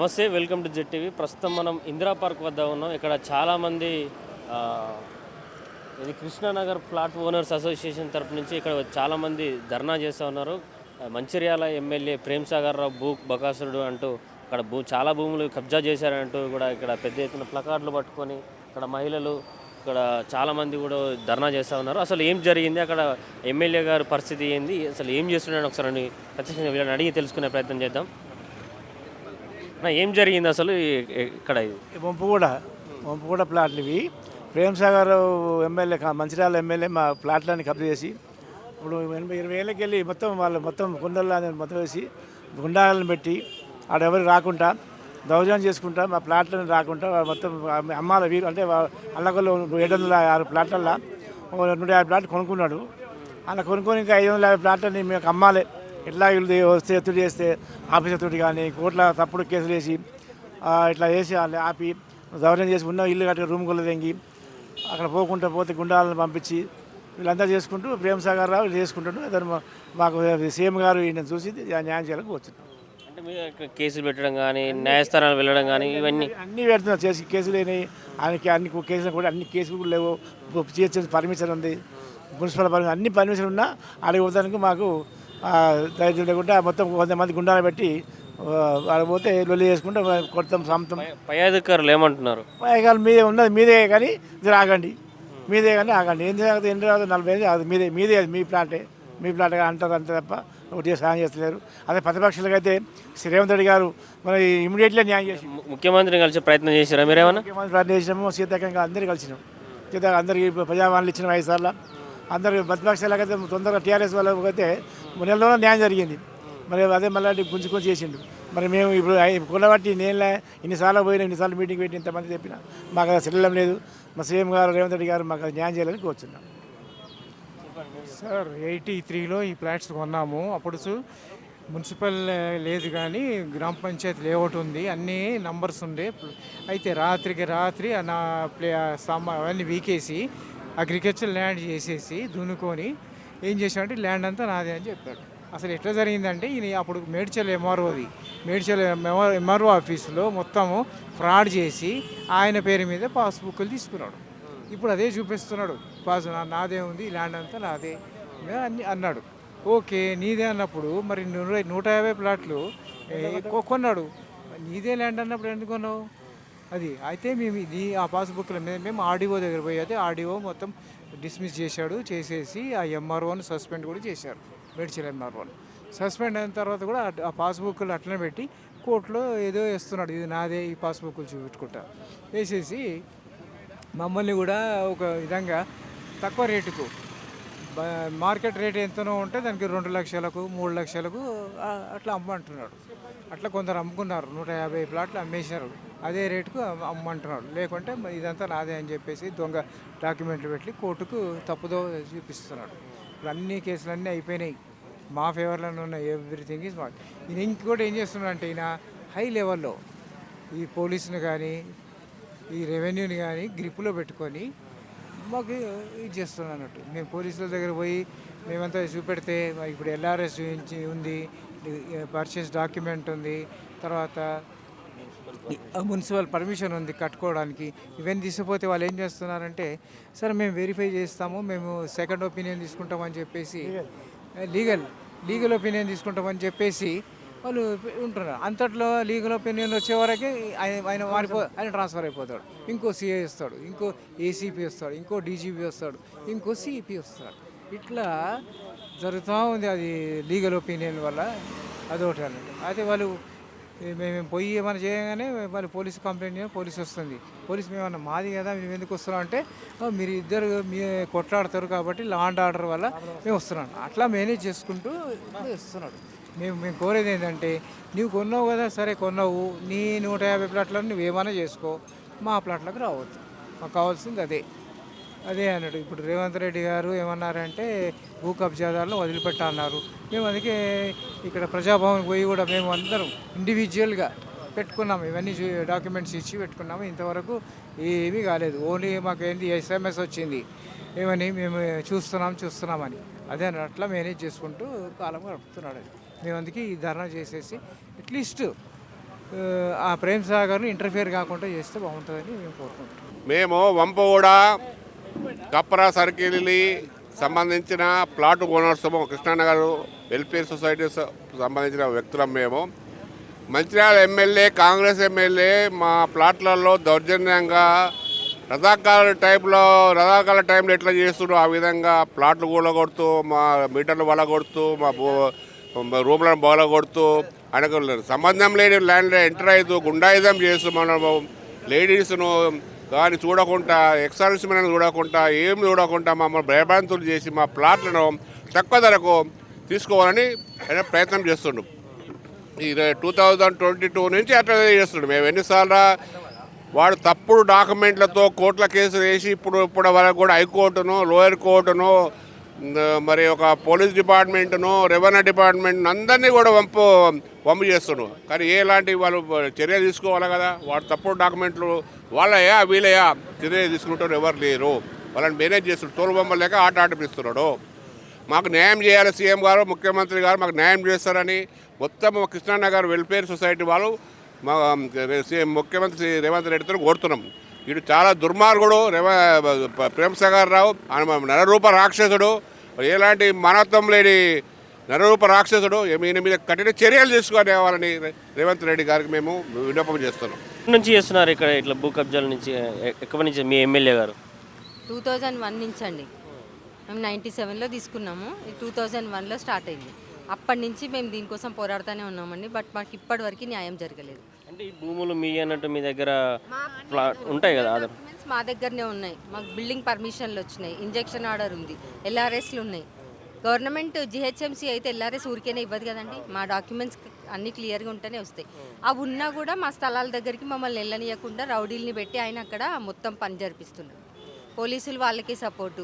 నమస్తే, welcome to Z TV. ప్రస్తుతం మనం ఇందిరా పార్క్ వద్ద ఉన్నాం. ఇక్కడ చాలామంది ఇది కృష్ణానగర్ ఫ్లాట్ ఓనర్స్ అసోసియేషన్ తరపు నుంచి ఇక్కడ చాలామంది ధర్నా చేస్తూ ఉన్నారు. మంచిర్యాల ఎమ్మెల్యే ప్రేమ్ సాగర్ రావు భూ బకాసురుడు అంటూ అక్కడ చాలా భూములు కబ్జా చేశారంటూ కూడా ఇక్కడ పెద్ద ఎత్తున ప్లకార్డులు పట్టుకొని ఇక్కడ మహిళలు ఇక్కడ చాలామంది కూడా ధర్నా చేస్తూ ఉన్నారు. అసలు ఏం జరిగింది, అక్కడ ఎమ్మెల్యే గారి పరిస్థితి ఏంది, అసలు ఏం చేస్తున్నాడు ఒకసారి ప్రత్యక్షంగా వీళ్ళని అడిగి తెలుసుకునే ప్రయత్నం చేద్దాం. ఏం జరిగింది అసలు ఇక్కడ? వంపుగూడ ప్లాట్లు ఇవి. ప్రేమ్ సాగర్ ఎమ్మెల్యే మంచిర్యాల ఎమ్మెల్యే మా ప్లాట్లని కబ్జా చేసి ఇప్పుడు 20 ఏళ్ళకి వెళ్ళి మొత్తం కుండల్లో మొత్తం వేసి గుండాలను పెట్టి ఆడెవరు రాకుండా దౌర్జన్యం చేసుకుంటా మా ప్లాట్లను రాకుండా మొత్తం అమ్మాల వీరు అంటే అల్లగల్లో 706 ప్లాట్లల్లో 150 ప్లాట్లు కొనుక్కున్నాడు. అలా కొనుక్కొని ఇంకా 550 ప్లాట్లని మేము అమ్మాలి. ఇట్లా వీళ్ళు వస్తే ఎత్తుడు చేస్తే ఆఫీసర్ తోటి కానీ కోర్టులో తప్పుడు కేసులు వేసి ఇట్లా వేసి ఆపి దౌర్జన్యం చేసి ఉన్న ఇల్లు కట్టి రూమ్ కొల్ల తెంగి అక్కడ పోతే గుండాలను పంపించి వీళ్ళంతా చేసుకుంటూ ప్రేమ్ సాగర్ రావు చేసుకుంటుంటూ అతను మాకు సీఎం గారు ఈయన చూసి న్యాయం చేయాలని వచ్చున్నాం. అంటే మీరు కేసులు పెట్టడం కానీ న్యాయస్థానాలు వెళ్ళడం కానీ ఇవన్నీ అన్నీ పెడుతున్నారు. చేసి కేసులు అయినాయి ఆయనకి, అన్ని కేసులు కూడా అన్ని కేసులు కూడా లేవు. జిహెచ్ఎంసీ పర్మిషన్ ఉంది, మున్సిపల్ పర్మిషన్, అన్ని పర్మిషన్ ఉన్నా అడిగి పోతానికి మాకు ధైర్యం లేకుండా మొత్తం 100 మంది గుండాలు పెట్టి వాడు పోతే లొల్లి చేసుకుంటే కొడతాం సొంతం. పై అధికారులు ఏమంటున్నారు? పై అధికారులు మీదే ఉన్నది, మీదే కానీ ఇది ఆగండి, మీదే కానీ ఆగండి. ఏం చేయాలి? 40 అది మీదే అది మీ ప్లాటే అంటారు అంతే తప్ప ఒకటి సాయం చేస్తలేరు. అదే ప్రతిపక్షాలకు అయితే రేవంత్ రెడ్డి గారు మన ఇమీడియట్లీ న్యాయం చేసి ముఖ్యమంత్రిని కలిసి ప్రయత్నం చేశారా మీరేమన్నా? ముఖ్యమంత్రి ప్రయత్నం చేసినాము. సీతాకంగా అందరికీ కలిసినాం. అందరికీ ప్రజావాణిలు ఇచ్చిన 5 సార్లు అందరు ప్రతిపక్షాలకైతే తొందరగా టీఆర్ఎస్ వాళ్ళకి అయితే నెలలోనే న్యాయం జరిగింది. మరి అదే మళ్ళీ గుంజుకొని చేసిండు. మరి మేము ఇప్పుడు కొనబట్టి నేను ఇన్నిసార్లు పోయినా, ఇన్నిసార్లు మీటింగ్ పెట్టి ఇంతమంది చెప్పినా మాకు అది సెల్లడం లేదు. మా సీఎం గారు రేవంత్ రెడ్డి గారు మాకు న్యాయం చేయాలని కోరుచున్నాం. సార్ 83లో ఈ ఫ్లాట్స్ కొన్నాము. అప్పుడు మున్సిపల్ లేదు కానీ గ్రామ పంచాయతీ లేఅవుట్ ఉంది, అన్నీ నంబర్స్ ఉండే. అయితే రాత్రికి రాత్రి నా అవన్నీ వీకేసి అగ్రికల్చర్ ల్యాండ్ చేసేసి దున్నుకొని ఏం చేశాడంటే ల్యాండ్ అంతా నాదే అని చెప్పాడు. అసలు ఎట్లా జరిగిందంటే ఈయన అప్పుడు మేడ్చల్ ఎంఆర్ఓ ఆఫీసులో మొత్తము ఫ్రాడ్ చేసి ఆయన పేరు మీద పాస్బుక్లు తీసుకున్నాడు. ఇప్పుడు అదే చూపిస్తున్నాడు, నాదే ఉంది ల్యాండ్ అంతా నాదే అని అన్నాడు. ఓకే, నీదే అన్నప్పుడు మరి 150 ప్లాట్లు కొన్నాడు. నీదే ల్యాండ్ అన్నప్పుడు ఎందుకు కొన్నావు? అది అయితే మేము ఆ పాస్బుక్ల మీద మేము ఆర్డీఓ దగ్గర పోయి అయితే ఆర్డీఓ మొత్తం డిస్మిస్ చేసేసి ఆ ఎంఆర్ఓని సస్పెండ్ కూడా చేశారు. మేడ్చల్ ఎంఆర్ఓని సస్పెండ్ అయిన తర్వాత కూడా ఆ పాస్బుక్లు అట్లనే పెట్టి కోర్టులో ఏదో వేస్తున్నాడు, ఇది నాదే ఈ పాస్బుక్లు చూపెట్టుకుంటా వేసేసి మమ్మల్ని కూడా ఒక విధంగా తక్కువ రేటుకు మార్కెట్ రేట్ ఎంతనో ఉంటే దానికి 2 లక్షలకు 3 లక్షలకు అట్లా అమ్మంటున్నాడు. అట్లా కొందరు అమ్ముకున్నారు, 150 ప్లాట్లు అమ్మేశారు. అదే రేటుకు అమ్మంటున్నాడు. లేకుంటే ఇదంతా నాదే అని చెప్పేసి దొంగ డాక్యుమెంట్లు పెట్టి కోర్టుకు తప్పుదో చూపిస్తున్నాడు. ఇప్పుడు అన్ని కేసులన్నీ అయిపోయినాయి, మా ఫేవర్లోనే ఉన్నాయి. ఎవ్రీథింగ్ ఈజ్ మాట్. ఈయన ఇంకోటి ఏం చేస్తున్నాడు అంటే ఈయన హై లెవెల్లో ఈ పోలీసుని కానీ ఈ రెవెన్యూని కానీ గ్రిప్పులో పెట్టుకొని మాకు ఇది చేస్తున్నాం అన్నట్టు. మేము పోలీసుల దగ్గర పోయి మేమంతా చూపెడితే ఇప్పుడు ఎల్ఆర్ఎస్ ఉంది, పర్చేస్ డాక్యుమెంట్ ఉంది, తర్వాత మున్సిపల్ పర్మిషన్ ఉంది కట్టుకోవడానికి. ఇవన్నీ తీసుకుపోతే వాళ్ళు ఏం చేస్తున్నారంటే సరే మేము వెరిఫై చేస్తాము, మేము సెకండ్ ఒపీనియన్ తీసుకుంటామని చెప్పేసి లీగల్ ఒపీనియన్ తీసుకుంటామని చెప్పేసి వాళ్ళు ఉంటున్నారు. అంతట్లో లీగల్ ఒపీనియన్ వచ్చేవరకే ఆయన ట్రాన్స్ఫర్ అయిపోతాడు. ఇంకో సిఐ వస్తాడు, ఇంకో ఏసీపీ వస్తాడు, ఇంకో డీజీపీ వస్తాడు, ఇంకో సిపి వస్తాడు. ఇట్లా జరుగుతూ ఉంది. అది లీగల్ ఒపీనియన్ వల్ల అదొకటి అన్నట్టు. అయితే వాళ్ళు మేము పోయి ఏమైనా చేయగానే వాళ్ళు పోలీసు కంప్లైంట్ పోలీసు వస్తుంది. పోలీసు మేమన్నా మాది కదా మేము ఎందుకు వస్తున్నాం అంటే మీరు ఇద్దరు మీ కొట్లాడతారు కాబట్టి లా అండ్ ఆర్డర్ వల్ల మేము వస్తున్నాం. అట్లా మేనేజ్ చేసుకుంటూ వస్తున్నాడు. మేము కోరేది ఏంటంటే నువ్వు కొన్నావు కదా, సరే కొన్నావు, నీ 150 ప్లాట్లను నువ్వు ఏమైనా చేసుకో, మా ప్లాట్లకు రావద్దు. మాకు కావాల్సింది అదే అన్నాడు. ఇప్పుడు రేవంత్ రెడ్డి గారు ఏమన్నారంటే భూ కబ్జాదారులను వదిలిపెట్టా అన్నారు. మేము అందుకే ఇక్కడ ప్రజాభవన్ పోయి కూడా మేము అందరం ఇండివిజువల్గా పెట్టుకున్నాము, ఇవన్నీ డాక్యుమెంట్స్ ఇచ్చి పెట్టుకున్నాము. ఇంతవరకు ఏమీ కాలేదు. ఓన్లీ మాకు ఏంటి SMS వచ్చింది ఏమని, మేము చూస్తున్నామని. అదే అట్లా మేనేజ్ చేసుకుంటూ కాలం గడుపుతున్నాడు. మేము అందుకే ఈ ధర్నా చేసేసి అట్లీస్ట్ ఆ ప్రేమ్ సాగర్ను ఇంటర్ఫియర్ కాకుండా చేస్తే బాగుంటుందని మేము కోరుకుంటున్నాం. మేము వంపగూడ కప్పరా సర్కిల్ని సంబంధించిన plot owners Krishna Nagar welfare society సంబంధించిన వ్యక్తులం మేము. మంచిర్యాల ఎమ్మెల్యే కాంగ్రెస్ ఎమ్మెల్యే మా ప్లాట్లలో దౌర్జన్యంగా రథాకాల టైంలో ఎట్లా చేస్తుండో ఆ విధంగా ప్లాట్లు కూలగొడుతూ మా మీటర్లు వలగొడుతూ మా రూమ్లను బోలగొడుతూ ఆయనకు సంబంధం లేని ల్యాండ్ ఎంటర్ అవుతూ గుండాయుధం చేస్తూ మనము లేడీస్ను కానీ చూడకుండా ఎక్సర్విస్మెన్ చూడకుండా ఏం చూడకుండా మమ్మల్ని భయభ్రాంతులు చేసి మా ప్లాట్లను తక్కువ ధరకు తీసుకోవాలని ఆయన ప్రయత్నం చేస్తుండు. ఈ 2022 నుంచి అట్లా చేస్తుండు. మేము ఎన్నిసార్లు వాడు తప్పుడు డాక్యుమెంట్లతో కోర్టుల కేసులు వేసి ఇప్పుడు వరకు కూడా హైకోర్టును లోయర్ కోర్టును మరి ఒక పోలీస్ డిపార్ట్మెంట్ను రెవెన్యూ డిపార్ట్మెంట్ అందరినీ కూడా వంపు చేస్తున్నాడు. కానీ ఎలాంటి వాళ్ళు చర్యలు తీసుకోవాలి కదా. వాడు తప్పుడు డాక్యుమెంట్లు వాళ్ళయా వీళ్ళయా చర్యలు తీసుకుంటారు ఎవరు లేరు. వాళ్ళని మేనేజ్ చేస్తున్నాడు. తోలు బొమ్మలు లేక ఆట ఆడిపిస్తున్నాడు. మాకు న్యాయం చేయాలి సీఎం గారు ముఖ్యమంత్రి గారు మాకు న్యాయం చేస్తారని మొత్తం కృష్ణానగర్ వెల్ఫేర్ సొసైటీ వాళ్ళు మా ముఖ్యమంత్రి రేవంత్ రెడ్డితో కోరుతున్నాం. వీడు చాలా దుర్మార్గుడు ప్రేమ్ సాగర్ రావు. ఆయన నరరూప రాక్షసుడు, ఎలాంటి మానవత్వం లేని నరరూప రాక్షసుడు. ఈయన మీద కఠిన చర్యలు తీసుకొని వాళ్ళని రేవంత్ రెడ్డి గారికి మేము విన్నపం చేస్తున్నాం. నుంచి చేస్తున్నారు ఇక్కడ ఇట్లా భూ కబ్జాల నుంచి ఎక్కడి నుంచి మీ ఎమ్మెల్యే గారు? 2001 నుంచి అండి. మేము 97లో తీసుకున్నాము. 2001లో స్టార్ట్ అయింది. అప్పటి నుంచి మేము దీనికోసం పోరాడుతూనే ఉన్నామండి. బట్ మాకు ఇప్పటివరకు న్యాయం జరగలేదు. అంటే ఈ భూములు మీ అన్నట్టు మీ దగ్గర ఉంటాయి కదా ఆధార్? డాక్యుమెంట్స్ మా దగ్గరనే ఉన్నాయి. మాకు బిల్డింగ్ పర్మిషన్లు వచ్చినాయి, ఇంజెక్షన్ ఆర్డర్ ఉంది, ఎల్ఆర్ఎస్లు ఉన్నాయి. గవర్నమెంట్ జిహెచ్ఎంసీ అయితే ఎల్ఆర్ఎస్ ఊరికేనే ఇవ్వదు కదండి. మా డాక్యుమెంట్స్ అన్నీ క్లియర్గా ఉంటేనే వస్తాయి. అవి ఉన్నా కూడా మా స్థలాల దగ్గరికి మమ్మల్ని వెళ్ళనీయకుండా రౌడీల్ని పెట్టి ఆయన అక్కడ మొత్తం పని జరిపిస్తున్నారు. పోలీసులు వాళ్ళకే సపోర్టు,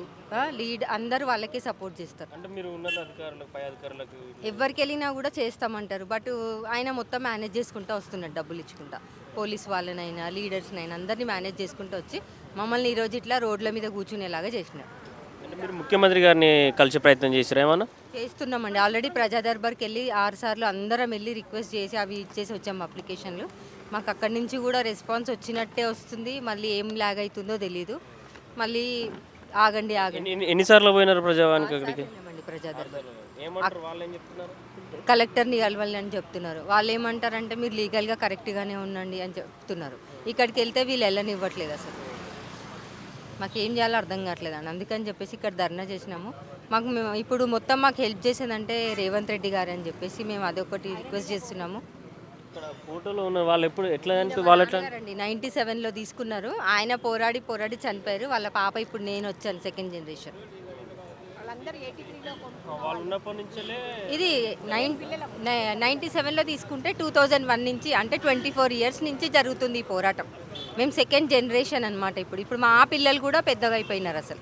లీడ్ అందరూ వాళ్ళకే సపోర్ట్ చేస్తారు. అంటే మీరు ఉన్నత అధికారులకు పై అధికారులకు ఎవరికి వెళ్ళినా కూడా చేస్తామంటారు. బట్ ఆయన మొత్తం మేనేజ్ చేసుకుంటూ వస్తున్నాడు, డబ్బులు ఇచ్చుకుంటా. పోలీస్ వాళ్ళనైనా లీడర్స్నైనా అందరినీ మేనేజ్ చేసుకుంటూ వచ్చి మమ్మల్ని ఈరోజు ఇట్లా రోడ్ల మీద కూర్చునేలాగా చేసినారు. అంటే మీరు ముఖ్యమంత్రి గారిని కలిసే ప్రయత్నం చేశారా ఏమన్నా? చేస్తున్నామండి. ఆల్రెడీ ప్రజా దర్బార్కి వెళ్ళి 6 సార్లు అందరం వెళ్ళి రిక్వెస్ట్ చేసి అవి ఇచ్చేసి వచ్చాము అప్లికేషన్లు. మాకు అక్కడి నుంచి కూడా రెస్పాన్స్ వచ్చినట్టే వస్తుంది. మళ్ళీ ఏం లాగ్ అవుతుందో తెలియదు. మళ్ళీ ఆగండి ఎన్నిసార్లు పోయినారు ప్రజావానికి అక్కడికి? ప్రజా దర్బార్ ఏమంటారు వాళ్ళు? ఏం చెప్తున్నారు? కలెక్టర్ని కలవాలి అని చెప్తున్నారు. వాళ్ళు ఏమంటారంటే మీరు లీగల్గా కరెక్ట్గానే ఉండండి అని చెప్తున్నారు. ఇక్కడికి వెళ్తే వీళ్ళు వెళ్ళనివ్వట్లేదు. అసలు మాకేం చేయాలో అర్థం కావట్లేదు అండి. అందుకని చెప్పేసి ఇక్కడ ధర్నా చేసినాము. ఇప్పుడు మొత్తం మాకు హెల్ప్ చేసేదంటే రేవంత్ రెడ్డి గారు అని చెప్పేసి మేము అదొకటి రిక్వెస్ట్ చేస్తున్నాము. ఇక్కడ ఫోటోలో ఉన్న వాళ్ళు ఎప్పుడు ఎట్లా అంటే వాళ్ళు ఎట్లా 97లో తీసుకున్నారు. ఆయన పోరాడి చనిపోయారు. వాళ్ళ పాప ఇప్పుడు నేను వచ్చాను, సెకండ్ జనరేషన్. వాళ్ళు ఉన్నప్పటి నుంచే ఇది 97లో తీసుకుంటే 2001 నుంచి అంటే 24 ఇయర్స్ నుంచి జరుగుతుంది ఈ పోరాటం. మేము సెకండ్ జనరేషన్ అనమాట. ఇప్పుడు మా పిల్లలు కూడా పెద్దగా అయిపోయినారు. అసలు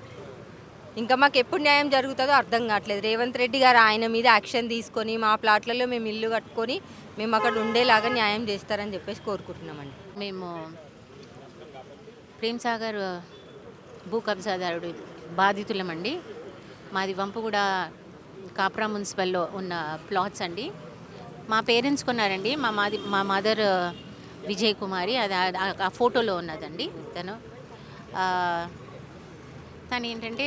ఇంకా మాకు ఎప్పుడు న్యాయం జరుగుతుందో అర్థం కావట్లేదు. రేవంత్ రెడ్డి గారు ఆయన మీద యాక్షన్ తీసుకొని మా ప్లాట్లలో మేము ఇల్లు కట్టుకొని మేము అక్కడ ఉండేలాగా న్యాయం చేస్తారని చెప్పేసి కోరుకుంటున్నామండి. మేము ప్రేమ్ సాగర్ భూ కబ్జాదారుడు బాధితులమండి. మాది వంపగూడ కాప్రా మున్సిపల్లో ఉన్న ప్లాట్స్ అండి. మా పేరెంట్స్ కొన్నారండి. మా మదర్ విజయ్ కుమారి, అది ఆ ఫోటోలో ఉన్నదండి. తను ఏంటంటే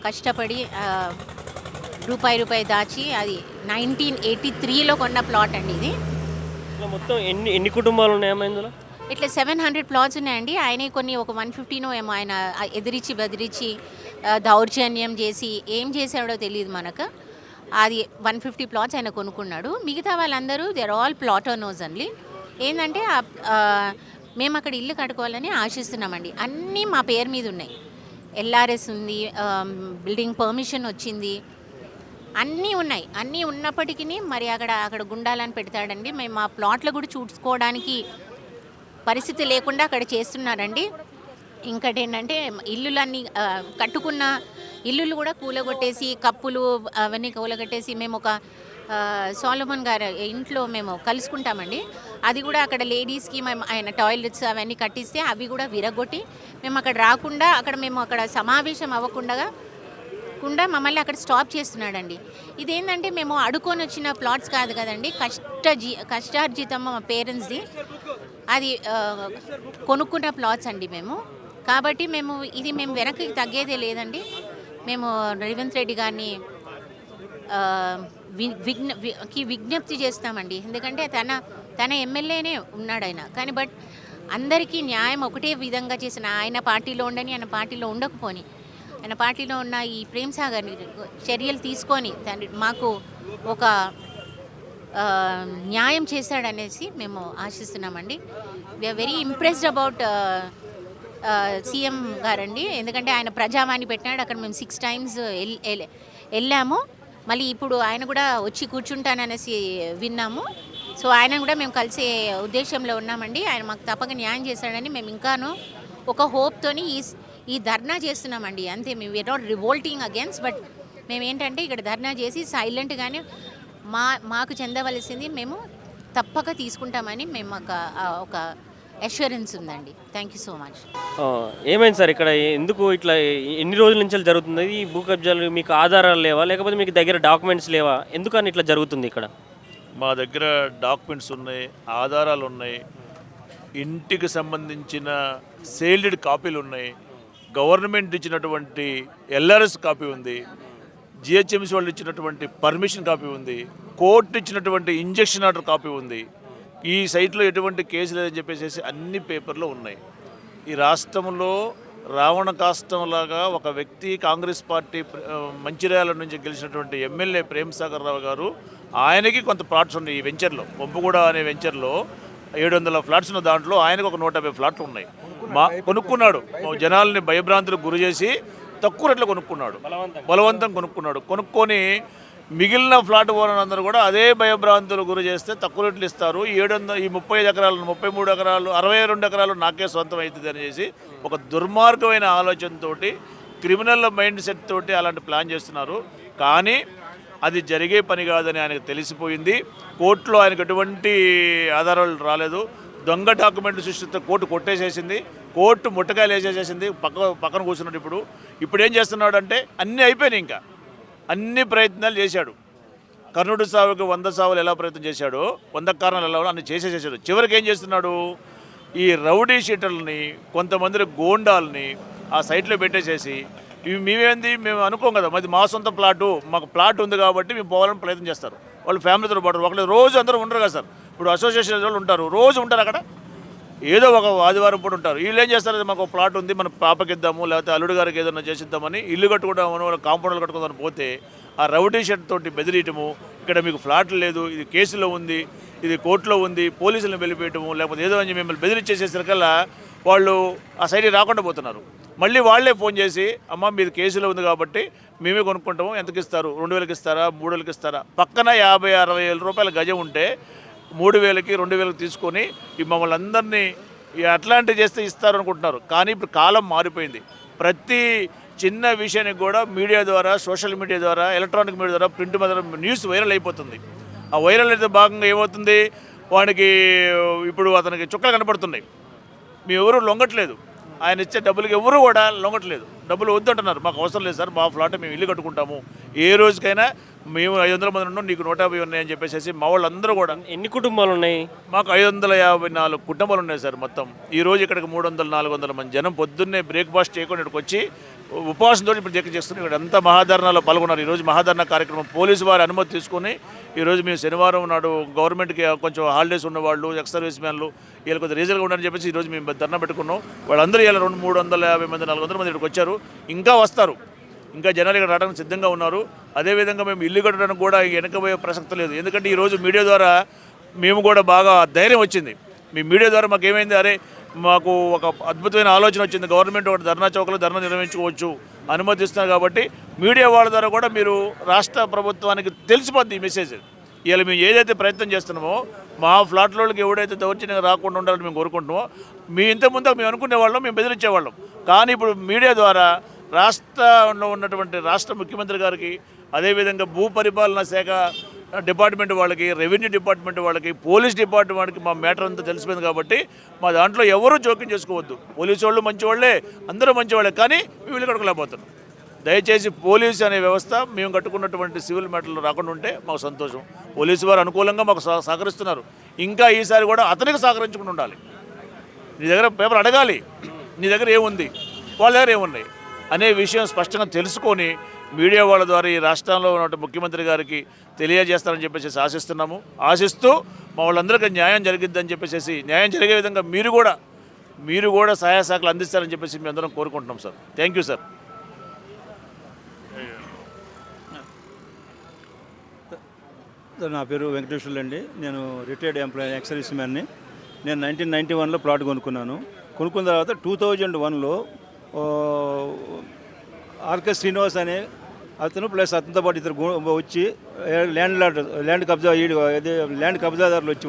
కష్టపడి రూపాయి దాచి అది 1983లో కొన్న ప్లాట్ అండి. ఇది మొత్తం ఎన్ని కుటుంబాలు ఉన్నాయి ఇందులో? ఇట్లా 700 ప్లాట్స్ ఉన్నాయండి. ఆయనే కొన్ని ఒక 150నో ఏమో ఆయన బెదిరించి దౌర్జన్యం చేసి ఏం చేసాడో తెలియదు మనకు. అది 150 ప్లాట్స్ ఆయన కొనుక్కున్నాడు. మిగతా వాళ్ళందరూ దేర్ ఆల్ ప్లాట్ ఓనర్స్ అండి. ఏంటంటే మేము అక్కడ ఇల్లు కట్టుకోవాలని ఆశిస్తున్నామండి. అన్నీ మా పేరు మీద ఉన్నాయి. ఎల్ఆర్ఎస్ ఉంది, బిల్డింగ్ పర్మిషన్ వచ్చింది, అన్నీ ఉన్నాయి. అన్నీ ఉన్నప్పటికీ మరి అక్కడ గుండాలని పెడతాడండి. మేము మా ప్లాట్లు కూడా చూసుకోవడానికి పరిస్థితి లేకుండా అక్కడ చేస్తున్నారండి. ఇంకటి ఏంటంటే ఇల్లులన్నీ కట్టుకున్న ఇల్లులు కూడా కూలగొట్టేసి కప్పులు అవన్నీ కూలగొట్టేసి మేము ఒక సోలమన్ గారి ఇంట్లో మేము కలుసుకుంటామండి. అది కూడా అక్కడ లేడీస్కి మేము ఆయన టాయిలెట్స్ అవన్నీ కట్టిస్తే అవి కూడా విరగొట్టి మేము అక్కడ రాకుండా మేము అక్కడ సమావేశం అవ్వకుండా కుండా మమ్మల్ని అక్కడ స్టాప్ చేస్తున్నాడండి. ఇదేంటంటే మేము అడుకొని వచ్చిన ప్లాట్స్ కాదు కదండి, కష్టార్జితం మా పేరెంట్స్ది, అది కొనుక్కున్న ప్లాట్స్ అండి మేము. కాబట్టి మేము వెనక్కి తగ్గేదే లేదండి. మేము రేవంత్ రెడ్డి గారిని విజ్ఞప్తి చేస్తామండి. ఎందుకంటే తన ఎమ్మెల్యేనే ఉన్నాడు ఆయన, కానీ బట్ అందరికీ న్యాయం ఒకటే విధంగా చేసిన ఆయన పార్టీలో ఉండని, ఆయన పార్టీలో ఉండకపోని, ఆయన పార్టీలో ఉన్న ఈ ప్రేమ్ సాగర్ని చర్యలు తీసుకొని మాకు ఒక న్యాయం చేశాడనేసి మేము ఆశిస్తున్నామండి. We are very impressed about CM గారండి. ఎందుకంటే ఆయన ప్రజావాణి పెట్టినాడు, అక్కడ మేము 6 times వెళ్ళాము. మళ్ళీ ఇప్పుడు ఆయన కూడా వచ్చి కూర్చుంటాననేసి విన్నాము. సో ఆయన కూడా మేము కలిసే ఉద్దేశంలో ఉన్నామండి. ఆయన మాకు తప్పక న్యాయం చేశాడని మేము ఇంకాను ఒక హోప్తోని ఈ ధర్నా చేస్తున్నామండి. అంతే, మేము we are not revolting against, but మేము ఏంటంటే ఇక్కడ ధర్నా చేసి సైలెంట్గానే మాకు చెందవలసింది మేము తప్పక తీసుకుంటామని మేము ఒక అష్యూరెన్స్ ఉందండి. Thank you so much. ఏమైంది సార్ ఇక్కడ? ఎందుకు ఇట్లా ఎన్ని రోజుల నుంచి జరుగుతుంది ఈ భూ కబ్జాలు? మీకు ఆధారాలు లేవా, లేకపోతే మీకు దగ్గర డాక్యుమెంట్స్ లేవా? ఎందుకని ఇట్లా జరుగుతుంది ఇక్కడ? మా దగ్గర డాక్యుమెంట్స్ ఉన్నాయి, ఆధారాలు ఉన్నాయి, ఇంటికి సంబంధించిన సేల్డ్ కాపీలు ఉన్నాయి, గవర్నమెంట్ ఇచ్చినటువంటి ఎల్ఆర్ఎస్ కాపీ ఉంది, జిహెచ్ఎంసీ వాళ్ళు ఇచ్చినటువంటి పర్మిషన్ కాపీ ఉంది, కోర్టు ఇచ్చినటువంటి ఇంజక్షన్ ఆర్డర్ కాపీ ఉంది. ఈ సైట్లో ఎటువంటి కేసు లేదని చెప్పేసి అన్ని పేపర్లో ఉన్నాయి. ఈ రాష్ట్రంలో రావణ కాష్టంలాగా ఒక వ్యక్తి కాంగ్రెస్ పార్టీ మంచిర్యాల నుంచి గెలిచినటువంటి ఎమ్మెల్యే ప్రేమ్ సాగర్ రావు గారు, ఆయనకి కొంత ప్లాట్స్ ఉన్నాయి ఈ వెంచర్లో. పంపుగూడ అనే వెంచర్లో 700 ఫ్లాట్స్ ఉన్న దాంట్లో ఆయనకు ఒక 150 ఫ్లాట్లు ఉన్నాయి. కొనుక్కున్నాడు, జనాల్ని భయభ్రాంతులకు గురి చేసి తక్కువ రేట్లో కొనుక్కున్నాడు, బలవంతం కొనుక్కొని మిగిలిన ఫ్లాట్ ఓనర్ అందరూ కూడా అదే భయభ్రాంతులు గురి చేస్తే తక్కువ రేట్లు ఇస్తారు, ఈ 35 ఎకరాలు 33 ఎకరాలు 62 ఎకరాలు నాకే సొంతం అవుతుంది అని చేసి ఒక దుర్మార్గమైన ఆలోచనతో, క్రిమినల్ మైండ్ సెట్ తోటి అలాంటి ప్లాన్ చేస్తున్నారు. కానీ అది జరిగే పని కాదని ఆయనకు తెలిసిపోయింది. కోర్టులో ఆయనకు ఎటువంటి ఆధారాలు రాలేదు. దొంగ డాక్యుమెంట్ సృష్టితో కోర్టు కొట్టేసేసింది, కోర్టు ముట్టకాయలు వేసేసేసింది. పక్కన కూర్చున్నాడు. ఇప్పుడు ఏం చేస్తున్నాడు అంటే అన్నీ అయిపోయినాయి, ఇంకా అన్ని ప్రయత్నాలు చేశాడు. కర్ణుడి సావుకి 100 సావులు ఎలా ప్రయత్నం చేశాడో, 100 కారణాలు ఎలా అన్ని చేసేసాడు. చివరికి ఏం చేస్తున్నాడు, ఈ రౌడీ షీటర్లని, కొంతమంది గోండాలని ఆ సైట్లో పెట్టేసేసి, ఇవి మేము అనుకోం కదా, మాది మా సొంత ప్లాటు, మాకు ప్లాట్ ఉంది కాబట్టి మేము పోవాలని ప్రయత్నం చేస్తారు. వాళ్ళు ఫ్యామిలీతో పాటు ఒకళ్ళు రోజు అందరూ ఉండరు కదా సార్. ఇప్పుడు అసోసియేషన్ వాళ్ళు ఉంటారు, రోజు ఉంటారు అక్కడ, ఏదో ఒక ఆదివారం పూట ఉంటారు. వీళ్ళు ఏం చేస్తారు, మాకు ఒక ప్లాట్ ఉంది, మన పాపకి ఇద్దాము, లేకపోతే అల్లుడు గారికి ఏదైనా చేసిద్దామని ఇల్లు కట్టుకుంటామని, వాళ్ళ కాంపౌండ్లు కట్టుకుందామని పోతే ఆ రౌడీ షర్ట్ తోటి బెదిరియటము, ఇక్కడ మీకు ఫ్లాట్ లేదు, ఇది కేసులో ఉంది, ఇది కోర్టులో ఉంది, పోలీసులను వెళ్ళిపోయటము, లేకపోతే ఏదో అని మిమ్మల్ని బెదిరించేసేసరికల్లా వాళ్ళు ఆ సైడ్కి రాకుండా పోతున్నారు. మళ్ళీ వాళ్ళే ఫోన్ చేసి, అమ్మ మీది కేసులో ఉంది కాబట్టి మేమే కొనుక్కుంటాము, ఎంతకి ఇస్తారు, 2000కి ఇస్తారా, 3000కి ఇస్తారా? పక్కన 50-60 వేల రూపాయల గజం ఉంటే 3000కి 2000కి తీసుకొని మమ్మల్ని అందరినీ అట్లాంటివి చేస్తే ఇస్తారు అనుకుంటున్నారు. కానీ ఇప్పుడు కాలం మారిపోయింది. ప్రతి చిన్న విషయానికి కూడా మీడియా ద్వారా, సోషల్ మీడియా ద్వారా, ఎలక్ట్రానిక్ మీడియా ద్వారా, ప్రింట్ ద్వారా న్యూస్ వైరల్ అయిపోతుంది. ఆ వైరల్ అయితే భాగంగా ఏమవుతుంది, వాడికి ఇప్పుడు అతనికి చుక్కలు కనపడుతున్నాయి. మేము ఎవరు లొంగట్లేదు, ఆయన ఇచ్చే డబ్బులకి ఎవరు కూడా లొంగట్లేదు. డబ్బులు వద్దంటున్నారు, మాకు అవసరం లేదు సార్, మా ఫ్లాట్ మేము ఇల్లు కట్టుకుంటాము, ఏ రోజుకైనా మేము 500 మంది ఉన్నాం, నీకు 150 ఉన్నాయని చెప్పేసి మా వాళ్ళందరూ కూడా. ఎన్ని కుటుంబాలు ఉన్నాయి? మాకు 554 కుటుంబాలు ఉన్నాయి సార్ మొత్తం. ఈరోజు ఇక్కడికి 300-400 మంది జనం పొద్దున్నే బ్రేక్ఫాస్ట్ చేయకుండా ఇక్కడికి వచ్చి ఉపవాసంతో ఇప్పుడు దీక్ష చేస్తున్నారు. ఇక్కడ అంతా మహాధర్నాలో పాల్గొన్నారు. ఈరోజు మహాధర్నా కార్యక్రమం పోలీసు వారి అనుమతి తీసుకొని ఈరోజు మేము శనివారం నాడు గవర్నమెంట్కి కొంచెం హాలిడేస్ ఉన్నవాళ్ళు, ఎక్స్ సర్వీస్ మ్యాన్లు, వీళ్ళు కొంచెం రీజన్గా ఉండాలని చెప్పేసి ఈరోజు మేము ధర్నా పెట్టుకున్నాం. వాళ్ళందరూ ఇలా 200-350 మంది 400 మంది ఇక్కడికి వచ్చారు, ఇంకా వస్తారు, ఇంకా జనాలు ఇక్కడ రావడానికి సిద్ధంగా ఉన్నారు. అదేవిధంగా మేము ఇల్లు కట్టడానికి కూడా వెనకపోయే ప్రసక్తి లేదు. ఎందుకంటే ఈరోజు మీడియా ద్వారా మేము కూడా బాగా ధైర్యం వచ్చింది. మీ మీడియా ద్వారా మాకు ఏమైంది, అరే మాకు ఒక అద్భుతమైన ఆలోచన వచ్చింది, గవర్నమెంట్ ఒకటి ధర్నా చౌకలో ధర్నా నిర్వహించుకోవచ్చు అనుమతిస్తున్నారు. కాబట్టి మీడియా వాళ్ళ ద్వారా కూడా మీరు రాష్ట్ర ప్రభుత్వానికి తెలిసిపోద్ది ఈ మెసేజ్. ఇలా మేము ఏదైతే ప్రయత్నం చేస్తున్నామో, మా ఫ్లాట్లోకి ఎవడైతే దౌర్జన్యంగా రాకుండా ఉండాలని మేము కోరుకుంటున్నామో, మీ ఇంతకుముందు మేము అనుకునేవాళ్ళం, మేము బెదిరించేవాళ్ళం. కానీ ఇప్పుడు మీడియా ద్వారా రాష్ట్రంలో ఉన్నటువంటి రాష్ట్ర ముఖ్యమంత్రి గారికి, అదేవిధంగా భూ పరిపాలనా శాఖ డిపార్ట్మెంట్ వాళ్ళకి, రెవెన్యూ డిపార్ట్మెంట్ వాళ్ళకి, పోలీస్ డిపార్ట్మెంట్ వాళ్ళకి మా మ్యాటర్ అంతా తెలిసిపోయింది. కాబట్టి మా దాంట్లో ఎవరూ జోక్యం చేసుకోవద్దు. పోలీసు వాళ్ళు మంచివాళ్ళే, అందరూ మంచివాళ్ళే, కానీ మేము ఇల్లు కట్టుకోలేకపోతున్నాం. దయచేసి పోలీసు అనే వ్యవస్థ మేము కట్టుకున్నటువంటి సివిల్ మ్యాటర్లు రాకుండా ఉంటే మాకు సంతోషం. పోలీసు వారు అనుకూలంగా మాకు సహకరిస్తున్నారు. ఇంకా ఈసారి కూడా అతనికి సహకరించుకుని ఉండాలి. నీ దగ్గర పేపర్ అడగాలి, నీ దగ్గర ఏముంది, వాళ్ళ దగ్గర ఏమున్నాయి అనే విషయం స్పష్టంగా తెలుసుకొని మీడియా వాళ్ళ ద్వారా ఈ రాష్ట్రంలో ఉన్న ముఖ్యమంత్రి గారికి తెలియజేస్తారని చెప్పేసి ఆశిస్తూ మా వాళ్ళందరికీ న్యాయం జరిగిద్దని చెప్పేసి న్యాయం జరిగే విధంగా మీరు కూడా సహాయ సహకారాలు అందిస్తారని చెప్పేసి మేము అందరం కోరుకుంటున్నాం సార్. Thank you sir. నా పేరు వెంకటేశ్వర్లు అండి. నేను రిటైర్డ్ ఎంప్లాయీ ఎక్స్ సర్వీస్ మ్యాన్ని. నేను 1991లో ప్లాట్ కొనుక్కున్నాను. కొనుక్కున్న తర్వాత 2001లో ఆర్కే శ్రీనివాస్ అనే అతను ప్లస్ అతనితో పాటు ఇద్దరు వచ్చి ల్యాండ్ కబ్జాదారులు వచ్చి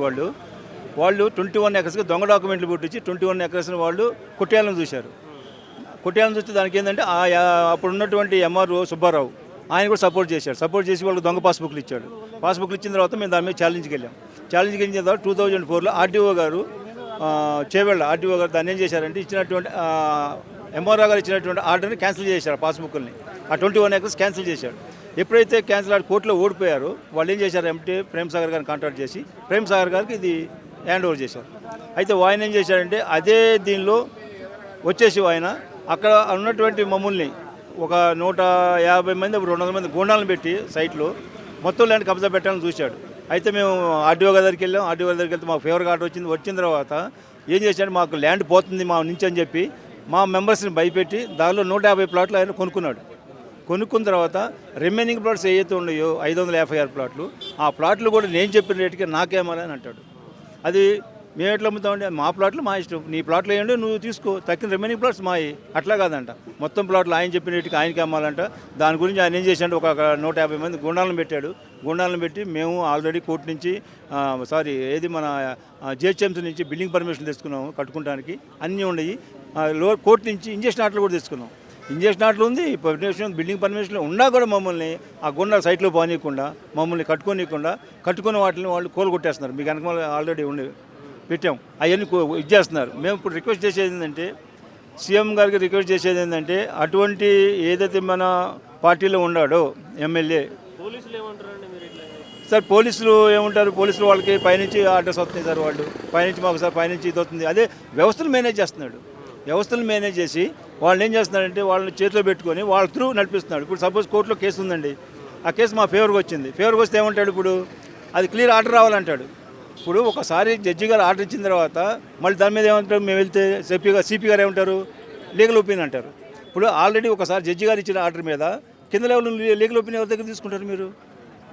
వాళ్ళు 21 ఎకర్స్కి దొంగ డాక్యుమెంట్లు పుట్టించి 21 ఎకర్స్ని వాళ్ళు కొట్టేయాలని చూశారు. కొట్టేయాలని చూస్తే దానికి ఏంటంటే అప్పుడు ఉన్నటువంటి ఎంఆర్ఓ సుబ్బారావు ఆయన కూడా సపోర్ట్ చేసి వాళ్ళకి దొంగ పాస్బుక్లు ఇచ్చాడు. పాస్బుక్లు ఇచ్చిన తర్వాత మేము దాని మీద ఛాలెంజ్కి వెళ్ళిన తర్వాత 2004లో ఆర్డీఓ గారు దాన్ని ఏం చేశారంటే ఇచ్చినటువంటి ఎంఆర్ఓ గారు ఇచ్చినటువంటి ఆర్డర్ని క్యాన్సిల్ చేశారు. పాస్బుక్ని ఆ 21 ఎకర్స్ క్యాన్సిల్ చేశాడు. ఎప్పుడైతే క్యాన్సిల్ కోర్టులో ఓడిపోయారో వాళ్ళు ఏం చేశారు, ఎంటే ప్రేమ్ సాగర్ గారిని కాంటాక్ట్ చేసి ప్రేమ్ సాగర్ గారికి ఇది హ్యాండ్ ఓవర్ చేశారు. అయితే ఆయన ఏం చేశారంటే అదే దీనిలో వచ్చేసి ఆయన అక్కడ ఉన్నటువంటి మమ్మల్ని ఒక 150 మంది 200 మంది గూండాలను పెట్టి సైట్లో మొత్తం ల్యాండ్ కబ్జా పెట్టాలని చూశాడు. అయితే మేము ఆర్డీఓ దగ్గరికి వెళ్ళాం. ఆర్డీఓ దగ్గరికి వెళ్తే మాకు ఫేవర్ ఆర్డర్ వచ్చిన తర్వాత ఏం చేశాడు, మాకు ల్యాండ్ పోతుంది మా నుంచి అని చెప్పి మా మెంబర్స్ని భయపెట్టి దానిలో 150 ప్లాట్లు ఆయన కొనుక్కున్న తర్వాత రిమైనింగ్ ప్లాట్స్ ఏవైతే ఉన్నాయో 556 ప్లాట్లు, ఆ ప్లాట్లు కూడా నేను చెప్పిన రేటుకి నాకేమాలని అంటాడు. అది మేము ఎట్లా అమ్ముతామండి, మా ప్లాట్లు మా ఇష్టం, నీ ప్లాట్లు వేయండి నువ్వు తీసుకో, తక్కిన రిమైనింగ్ ప్లాట్స్ మాయి, అట్లా కాదంట. మొత్తం ప్లాట్లు ఆయన చెప్పిన రేటుకి ఆయనకి అమ్మాలంట. దాని గురించి ఆయన ఏం చేశాడు, ఒక 150 మంది గుండాలను పెట్టాడు. గుండాలను పెట్టి మేము ఆల్రెడీ కోర్టు నుంచి మన జిహెచ్ఎంసీ నుంచి బిల్డింగ్ పర్మిషన్ తెచ్చుకున్నాము కట్టుకోవడానికి, అన్నీ ఉన్నాయి. కోర్టు నుంచి ఇంజక్షన్ ఆర్డర్లు కూడా తెచ్చుకున్నాం. ఇంజక్షన్ ఆర్డర్లు ఉంది, పర్మిషన్ బిల్డింగ్ పర్మిషన్ ఉన్నా కూడా మమ్మల్ని ఆ గుండా సైట్లో పోనీయకుండా మమ్మల్ని కట్టుకున్న వాటిని వాళ్ళు కోలుకొట్టేస్తున్నారు. మీకు వెనక ఆల్రెడీ పెట్టాం, అవన్నీ ఇచ్చేస్తున్నారు. మేము ఇప్పుడు రిక్వెస్ట్ చేసేది ఏంటంటే, సీఎం గారికి రిక్వెస్ట్ చేసేది ఏంటంటే, అటువంటి ఏదైతే మన పార్టీలో ఉన్నాడో ఎమ్మెల్యే సార్, పోలీసులు ఏముంటారు, పోలీసులు వాళ్ళకి పైనుంచి ఆర్డర్స్ వస్తున్నాయి సార్, వాళ్ళు పైనుంచి మాకు సార్ పైనుంచి ఇది వస్తుంది. అదే వ్యవస్థను మేనేజ్ చేస్తున్నాడు. వ్యవస్థను మేనేజ్ చేసి వాళ్ళు ఏం చేస్తున్నారంటే వాళ్ళని చేతిలో పెట్టుకొని వాళ్ళ త్రూ నడిపిస్తున్నాడు. ఇప్పుడు సపోజ్ కోర్టులో కేసు ఉందండి, ఆ కేసు మా ఫేవర్కి వచ్చింది. ఫేవర్కి వస్తే ఏమంటాడు, ఇప్పుడు అది క్లియర్ ఆర్డర్ రావాలంటాడు. ఇప్పుడు ఒకసారి జడ్జి గారు ఆర్డర్ ఇచ్చిన తర్వాత మళ్ళీ దాని మీద ఏమంటారు, మేము వెళ్తే సిపి గారు ఏమంటారు, లీగల్ ఒపీనియన్ అంటారు. ఇప్పుడు ఆల్రెడీ ఒకసారి జడ్జి గారు ఇచ్చిన ఆర్డర్ మీద కింద లెవెల్ లీగల్ ఒపీనియన్ ఎవరి దగ్గర తీసుకుంటారు, మీరు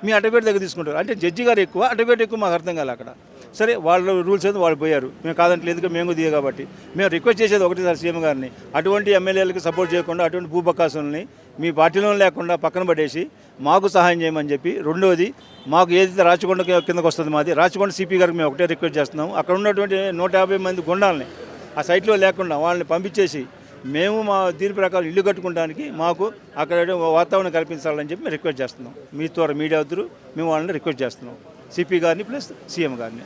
మీ అడ్వకేట్ దగ్గర తీసుకుంటారు. అంటే జడ్జి గారు ఎక్కువ, అడ్వకేట్ ఎక్కువ, మాకు అర్థం కాలే అక్కడ. సరే, వాళ్ళ రూల్స్ అయితే వాళ్ళు పోయారు, మేము కాదంటే ఎందుకు మేము దిగా కాబట్టి మేము రిక్వెస్ట్ చేసేది ఒకటి సార్, సీఎం గారిని అటువంటి ఎమ్మెల్యేలకు సపోర్ట్ చేయకుండా, అటువంటి భూబకాసుల్ని మీ పార్టీలో లేకుండా పక్కన పడేసి మాకు సహాయం చేయమని చెప్పి, రెండోది మాకు ఏదైతే రాచకొండ కిందకు వస్తుంది మాది, రాచకొండ సిపి గారికి మేము ఒకటే రిక్వెస్ట్ చేస్తున్నాం, అక్కడ ఉన్నటువంటి 150 మంది గుండాలని ఆ సైట్లో లేకుండా వాళ్ళని పంపించేసి మేము మా దీని ప్రకారం ఇల్లు కట్టుకోవడానికి మాకు అక్కడ వాతావరణం కల్పించాలని చెప్పి మేము రిక్వెస్ట్ చేస్తున్నాం. మీ ద్వారా మీడియా వద్దరు మేము వాళ్ళని రిక్వెస్ట్ చేస్తున్నాం, సిపి గారిని ప్లస్ సీఎం గారిని.